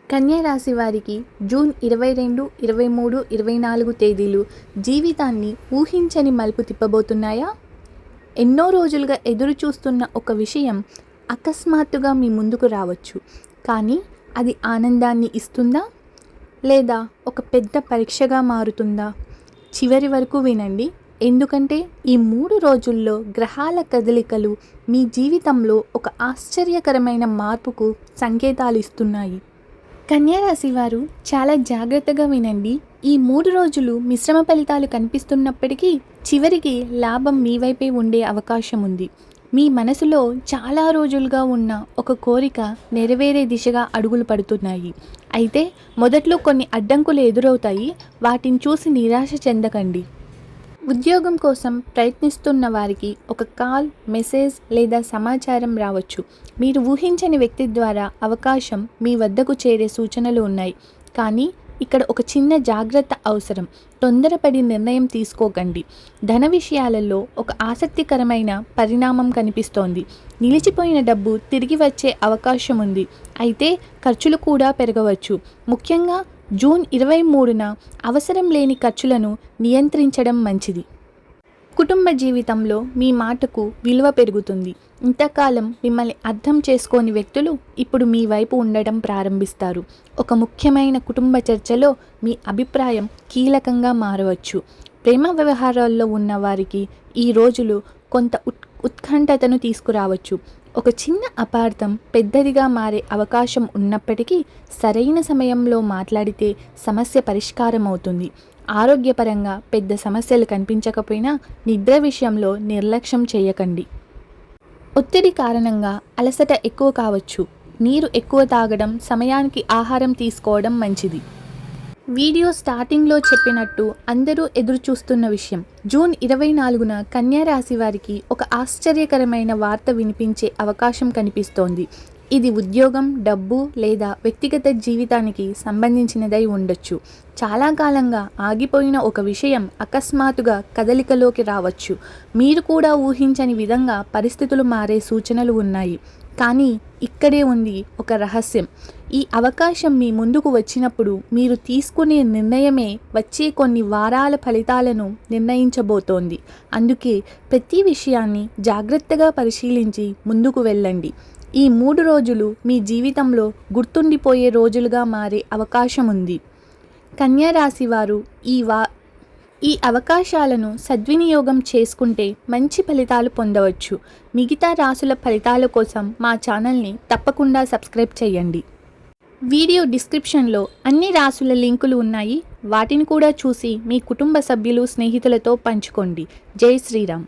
కన్యా రాశి వారికి జూన్ 22, 23, 24 తేదీలు జీవితాన్ని ఊహించని మలుపు తిప్పబోతున్నాయా? ఎన్నో రోజులుగా ఎదురు చూస్తున్న ఒక విషయం అకస్మాత్తుగా మీ ముందుకు రావచ్చు. కానీ అది ఆనందాన్ని ఇస్తుందా? లేదా ఒక పెద్ద పరీక్షగా మారుతుందా? చివరి వరకు వినండి. ఎందుకంటే ఈ 3 రోజుల్లో గ్రహాల కదలికలు మీ జీవితంలో ఒక ఆశ్చర్యకరమైన మార్పుకు సంకేతాలు ఇస్తున్నాయి. కన్యా రాశి వారు చాలా జాగ్రత్తగా వినండి. ఈ 3 రోజులు మిశ్రమ ఫలితాలు కనిపిస్తున్నప్పటికీ చివరికి లాభం మీ వైపే ఉండే అవకాశం ఉంది. మీ మనసులో చాలా రోజులుగా ఉన్న ఒక కోరిక నెరవేరే దిశగా అడుగులు పడుతున్నాయి. అయితే మొదట్లో కొన్ని అడ్డంకులు ఎదురవుతాయి. వాటిని చూసి నిరాశ చెందకండి. ఉద్యోగం కోసం ప్రయత్నిస్తున్న వారికి ఒక కాల్, మెసేజ్ లేదా సమాచారం రావచ్చు. మీరు ఊహించని వ్యక్తి ద్వారా అవకాశం మీ వద్దకు చేరే సూచనలు ఉన్నాయి. కానీ ఇక్కడ ఒక చిన్న జాగ్రత్త అవసరం. తొందరపడి నిర్ణయం తీసుకోకండి. ధన విషయాలలో ఒక ఆసక్తికరమైన పరిణామం కనిపిస్తోంది. నిలిచిపోయిన డబ్బు తిరిగి వచ్చే అవకాశం ఉంది. అయితే ఖర్చులు కూడా పెరగవచ్చు. ముఖ్యంగా జూన్ 23న అవసరం లేని ఖర్చులను నియంత్రించడం మంచిది. కుటుంబ జీవితంలో మీ మాటకు విలువ పెరుగుతుంది. ఇంతకాలం మిమ్మల్ని అర్థం చేసుకోని వ్యక్తులు ఇప్పుడు మీ వైపు ఉండడం ప్రారంభిస్తారు. ఒక ముఖ్యమైన కుటుంబ చర్చలో మీ అభిప్రాయం కీలకంగా మారవచ్చు. ప్రేమ వ్యవహారాల్లో ఉన్న వారికి ఈ రోజులు కొంత ఉత్కంఠతను తీసుకురావచ్చు. ఒక చిన్న అపార్థం పెద్దదిగా మారే అవకాశం ఉన్నప్పటికీ సరైన సమయంలో మాట్లాడితే సమస్య పరిష్కారం అవుతుంది. ఆరోగ్యపరంగా పెద్ద సమస్యలు కనిపించకపోయినా నిద్ర విషయంలో నిర్లక్ష్యం చేయకండి. ఒత్తిడి కారణంగా అలసట ఎక్కువ కావచ్చు. నీరు ఎక్కువ తాగడం, సమయానికి ఆహారం తీసుకోవడం మంచిది. వీడియో స్టార్టింగ్లో చెప్పినట్టు అందరూ ఎదురు చూస్తున్న విషయం, జూన్ 24న కన్యా రాశి వారికి ఒక ఆశ్చర్యకరమైన వార్త వినిపించే అవకాశం కనిపిస్తోంది. ఇది ఉద్యోగం, డబ్బు లేదా వ్యక్తిగత జీవితానికి సంబంధించినదై ఉండొచ్చు. చాలా కాలంగా ఆగిపోయిన ఒక విషయం అకస్మాత్తుగా కదలికలోకి రావచ్చు. మీరు కూడా ఊహించని విధంగా పరిస్థితులు మారే సూచనలు ఉన్నాయి. కానీ ఇక్కడే ఉంది ఒక రహస్యం. ఈ అవకాశం మీ ముందుకు వచ్చినప్పుడు మీరు తీసుకునే నిర్ణయమే వచ్చే కొన్ని వారాల ఫలితాలను నిర్ణయించబోతోంది. అందుకే ప్రతి విషయాన్ని జాగ్రత్తగా పరిశీలించి ముందుకు వెళ్ళండి. ఈ 3 రోజులు మీ జీవితంలో గుర్తుండిపోయే రోజులుగా మారే అవకాశం ఉంది. కన్యా రాశి వారు ఈ అవకాశాలను సద్వినియోగం చేసుకుంటే మంచి ఫలితాలు పొందవచ్చు. మిగతా రాశుల ఫలితాల కోసం మా ఛానల్ని తప్పకుండా సబ్స్క్రైబ్ చేయండి. వీడియో డిస్క్రిప్షన్లో అన్ని రాశుల లింకులు ఉన్నాయి. వాటిని కూడా చూసి మీ కుటుంబ సభ్యులు, స్నేహితులతో పంచుకోండి. జై శ్రీరామ్.